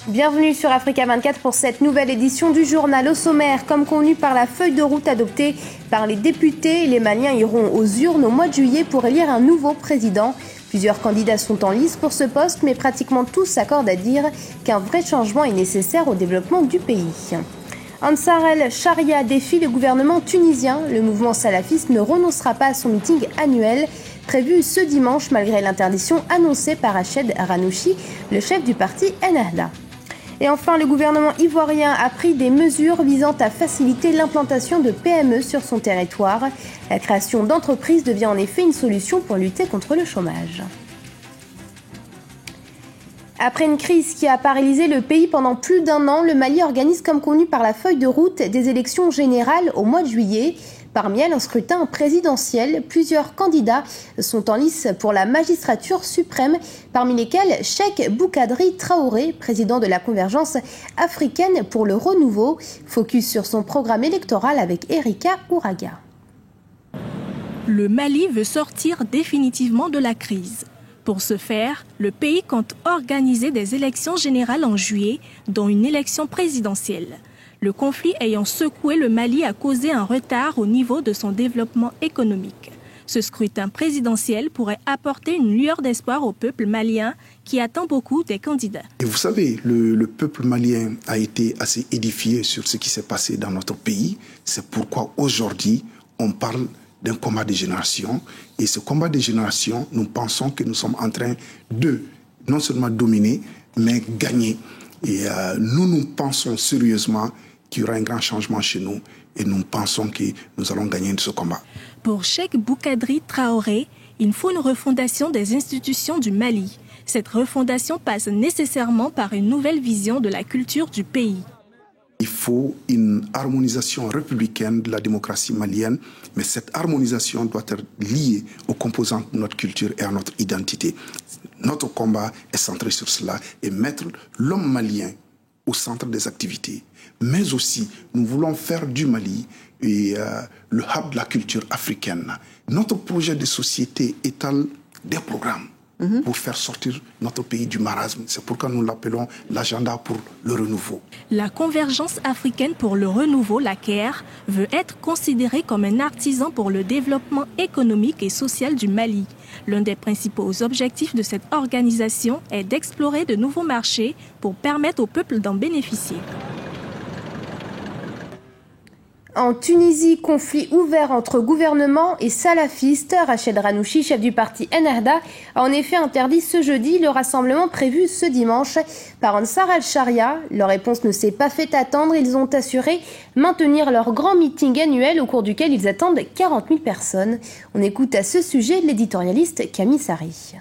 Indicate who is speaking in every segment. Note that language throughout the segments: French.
Speaker 1: Bienvenue sur Africa 24 pour cette nouvelle édition du journal. Au sommaire, comme convenu par la feuille de route adoptée par les députés, les Maliens iront aux urnes au mois de juillet pour élire un nouveau président. Plusieurs candidats sont en lice pour ce poste, mais pratiquement tous s'accordent à dire qu'un vrai changement est nécessaire au développement du pays. Ansar el-Sharia défie le gouvernement tunisien. Le mouvement salafiste ne renoncera pas à son meeting annuel prévu ce dimanche malgré l'interdiction annoncée par Rached Ranouchi, le chef du parti Ennahda. Et enfin, le gouvernement ivoirien a pris des mesures visant à faciliter l'implantation de PME sur son territoire. La création d'entreprises devient en effet une solution pour lutter contre le chômage. Après une crise qui a paralysé le pays pendant plus d'un an, le Mali organise comme convenu par la feuille de route des élections générales au mois de juillet. Parmi elles, un scrutin présidentiel. Plusieurs candidats sont en lice pour la magistrature suprême, parmi lesquels Cheikh Boukadri Traoré, président de la Convergence africaine pour le renouveau. Focus sur son programme électoral avec Erika Ouraga.
Speaker 2: Le Mali veut sortir définitivement de la crise. Pour ce faire, le pays compte organiser des élections générales en juillet, dont une élection présidentielle. Le conflit ayant secoué le Mali a causé un retard au niveau de son développement économique. Ce scrutin présidentiel pourrait apporter une lueur d'espoir au peuple malien qui attend beaucoup des candidats.
Speaker 3: Et vous savez, le peuple malien a été assez édifié sur ce qui s'est passé dans notre pays. C'est pourquoi aujourd'hui, on parle d'un combat des générations. Et ce combat des générations, nous pensons que nous sommes en train de non seulement dominer, mais gagner. Et nous pensons sérieusement qu'il y aura un grand changement chez nous et nous pensons que nous allons gagner de ce combat.
Speaker 2: Pour Cheikh Boukadri Traoré, il faut une refondation des institutions du Mali. Cette refondation passe nécessairement par une nouvelle vision de la culture du pays.
Speaker 3: Il faut une harmonisation républicaine de la démocratie malienne, mais cette harmonisation doit être liée aux composantes de notre culture et à notre identité. Notre combat est centré sur cela et mettre l'homme malien au centre des activités. Mais aussi, nous voulons faire du Mali le hub de la culture africaine. Notre projet de société étale des programmes pour faire sortir notre pays du marasme. C'est pourquoi nous l'appelons l'agenda pour le renouveau.
Speaker 2: La Convergence africaine pour le renouveau, la CAIR, veut être considérée comme un artisan pour le développement économique et social du Mali. L'un des principaux objectifs de cette organisation est d'explorer de nouveaux marchés pour permettre au peuple d'en bénéficier.
Speaker 1: En Tunisie, conflit ouvert entre gouvernement et salafistes. Rached Ranouchi, chef du parti Ennahda, a en effet interdit ce jeudi le rassemblement prévu ce dimanche par Ansar el-Sharia. Leur réponse ne s'est pas fait attendre. Ils ont assuré maintenir leur grand meeting annuel au cours duquel ils attendent 40 000 personnes. On écoute à ce sujet l'éditorialiste Camille Sari.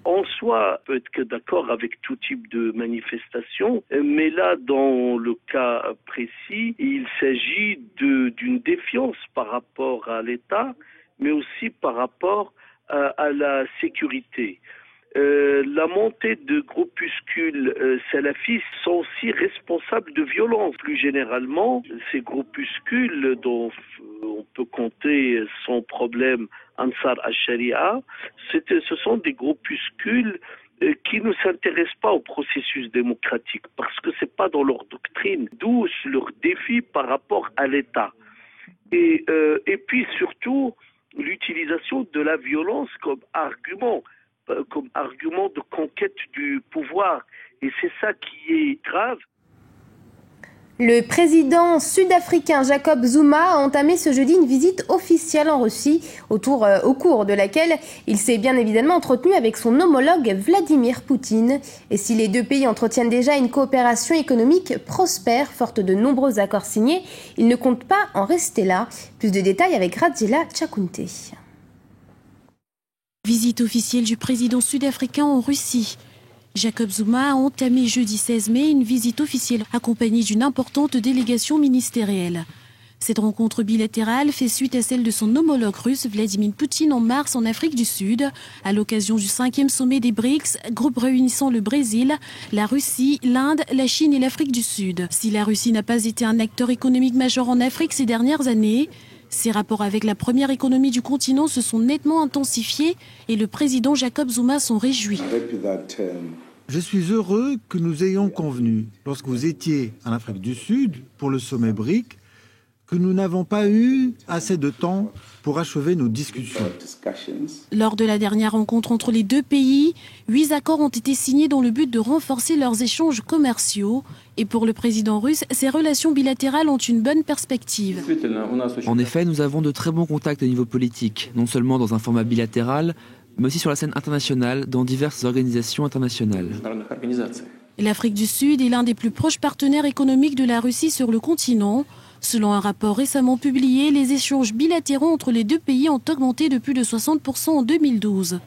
Speaker 4: En soi, peut être que d'accord avec tout type de manifestation, mais là, dans le cas précis, il s'agit d'une défiance par rapport à l'État, mais aussi par rapport à la sécurité. La montée de groupuscules salafistes sont aussi responsables de violences. Plus généralement, ces groupuscules dont on peut compter sans problème Ansar al-Sharia, ce sont des groupuscules qui ne s'intéressent pas au processus démocratique parce que c'est pas dans leur doctrine, d'où leur défi par rapport à l'État. Et puis surtout, l'utilisation de la violence comme argument de conquête du pouvoir. Et c'est ça qui est grave.
Speaker 1: Le président sud-africain Jacob Zuma a entamé ce jeudi une visite officielle en Russie, au cours de laquelle il s'est bien évidemment entretenu avec son homologue Vladimir Poutine. Et si les deux pays entretiennent déjà une coopération économique prospère, forte de nombreux accords signés, ils ne comptent pas en rester là. Plus de détails avec Radzila Tchakounté.
Speaker 5: Visite officielle du président sud-africain en Russie. Jacob Zuma a entamé jeudi 16 mai une visite officielle accompagnée d'une importante délégation ministérielle. Cette rencontre bilatérale fait suite à celle de son homologue russe Vladimir Poutine en mars en Afrique du Sud, à l'occasion du 5e sommet des BRICS, groupe réunissant le Brésil, la Russie, l'Inde, la Chine et l'Afrique du Sud. Si la Russie n'a pas été un acteur économique majeur en Afrique ces dernières années, ses rapports avec la première économie du continent se sont nettement intensifiés et le président Jacob Zuma s'en réjouit.
Speaker 6: Je suis heureux que nous ayons convenu, lorsque vous étiez en Afrique du Sud, pour le sommet BRIC, que nous n'avons pas eu assez de temps pour achever nos discussions.
Speaker 5: Lors de la dernière rencontre entre les deux pays, 8 accords ont été signés dans le but de renforcer leurs échanges commerciaux. Et pour le président russe, ces relations bilatérales ont une bonne perspective.
Speaker 7: En effet, nous avons de très bons contacts au niveau politique, non seulement dans un format bilatéral, mais aussi sur la scène internationale, dans diverses organisations internationales.
Speaker 5: L'Afrique du Sud est l'un des plus proches partenaires économiques de la Russie sur le continent. Selon un rapport récemment publié, les échanges bilatéraux entre les deux pays ont augmenté de plus de 60% en 2012.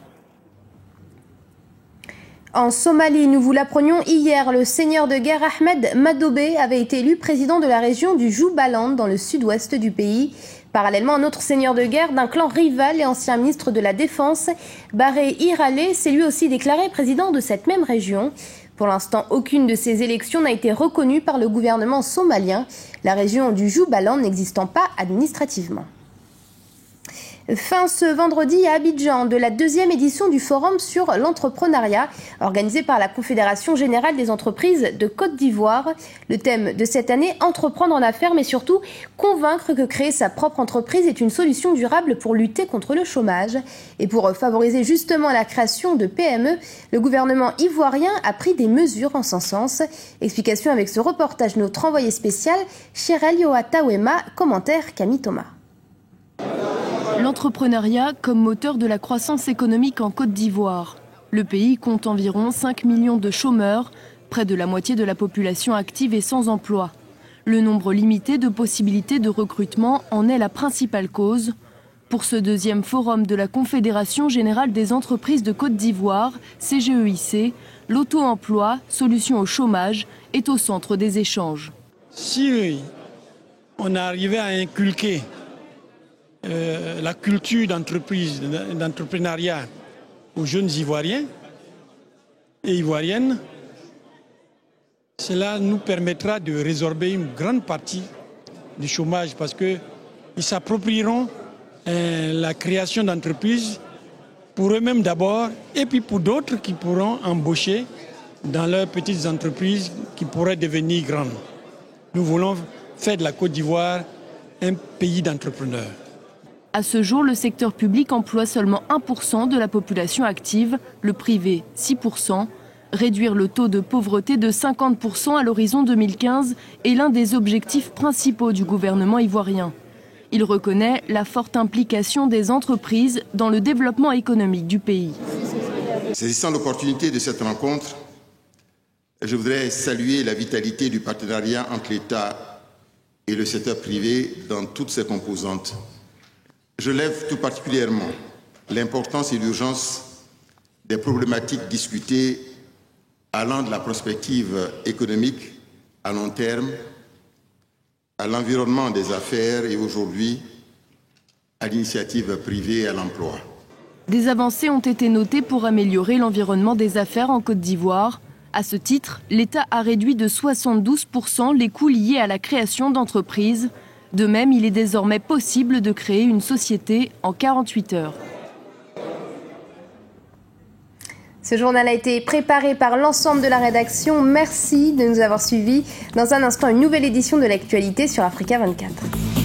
Speaker 1: En Somalie, nous vous l'apprenions hier, le seigneur de guerre Ahmed Madobé avait été élu président de la région du Jubaland dans le sud-ouest du pays. Parallèlement, un autre seigneur de guerre d'un clan rival et ancien ministre de la Défense, Baré Irale, s'est lui aussi déclaré président de cette même région. Pour l'instant, aucune de ces élections n'a été reconnue par le gouvernement somalien, la région du Jubaland n'existant pas administrativement. Fin ce vendredi à Abidjan de la 2e édition du Forum sur l'entrepreneuriat organisé par la Confédération Générale des Entreprises de Côte d'Ivoire. Le thème de cette année, entreprendre en affaires, mais surtout convaincre que créer sa propre entreprise est une solution durable pour lutter contre le chômage. Et pour favoriser justement la création de PME, le gouvernement ivoirien a pris des mesures en ce sens. Explication avec ce reportage de notre envoyé spécial, Chérel Yoatawema, commentaire Camille Thomas.
Speaker 8: L'entrepreneuriat comme moteur de la croissance économique en Côte d'Ivoire. Le pays compte environ 5 millions de chômeurs, près de la moitié de la population active et sans emploi. Le nombre limité de possibilités de recrutement en est la principale cause. Pour ce 2e forum de la Confédération Générale des Entreprises de Côte d'Ivoire, CGEIC, l'auto-emploi, solution au chômage, est au centre des échanges.
Speaker 9: Si on arrivait à inculquer la culture d'entreprise, d'entrepreneuriat aux jeunes Ivoiriens et Ivoiriennes, cela nous permettra de résorber une grande partie du chômage parce qu'ils s'approprieront la création d'entreprises pour eux-mêmes d'abord et puis pour d'autres qui pourront embaucher dans leurs petites entreprises qui pourraient devenir grandes. Nous voulons faire de la Côte d'Ivoire un pays d'entrepreneurs.
Speaker 8: À ce jour, le secteur public emploie seulement 1% de la population active, le privé 6%. Réduire le taux de pauvreté de 50% à l'horizon 2015 est l'un des objectifs principaux du gouvernement ivoirien. Il reconnaît la forte implication des entreprises dans le développement économique du pays.
Speaker 10: Saisissant l'opportunité de cette rencontre, je voudrais saluer la vitalité du partenariat entre l'État et le secteur privé dans toutes ses composantes. Je lève tout particulièrement l'importance et l'urgence des problématiques discutées allant de la prospective économique à long terme, à l'environnement des affaires et aujourd'hui à l'initiative privée et à l'emploi.
Speaker 8: Des avancées ont été notées pour améliorer l'environnement des affaires en Côte d'Ivoire. À ce titre, l'État a réduit de 72% les coûts liés à la création d'entreprises. De même, il est désormais possible de créer une société en 48 heures.
Speaker 1: Ce journal a été préparé par l'ensemble de la rédaction. Merci de nous avoir suivis. Dans un instant, une nouvelle édition de l'actualité sur Africa 24.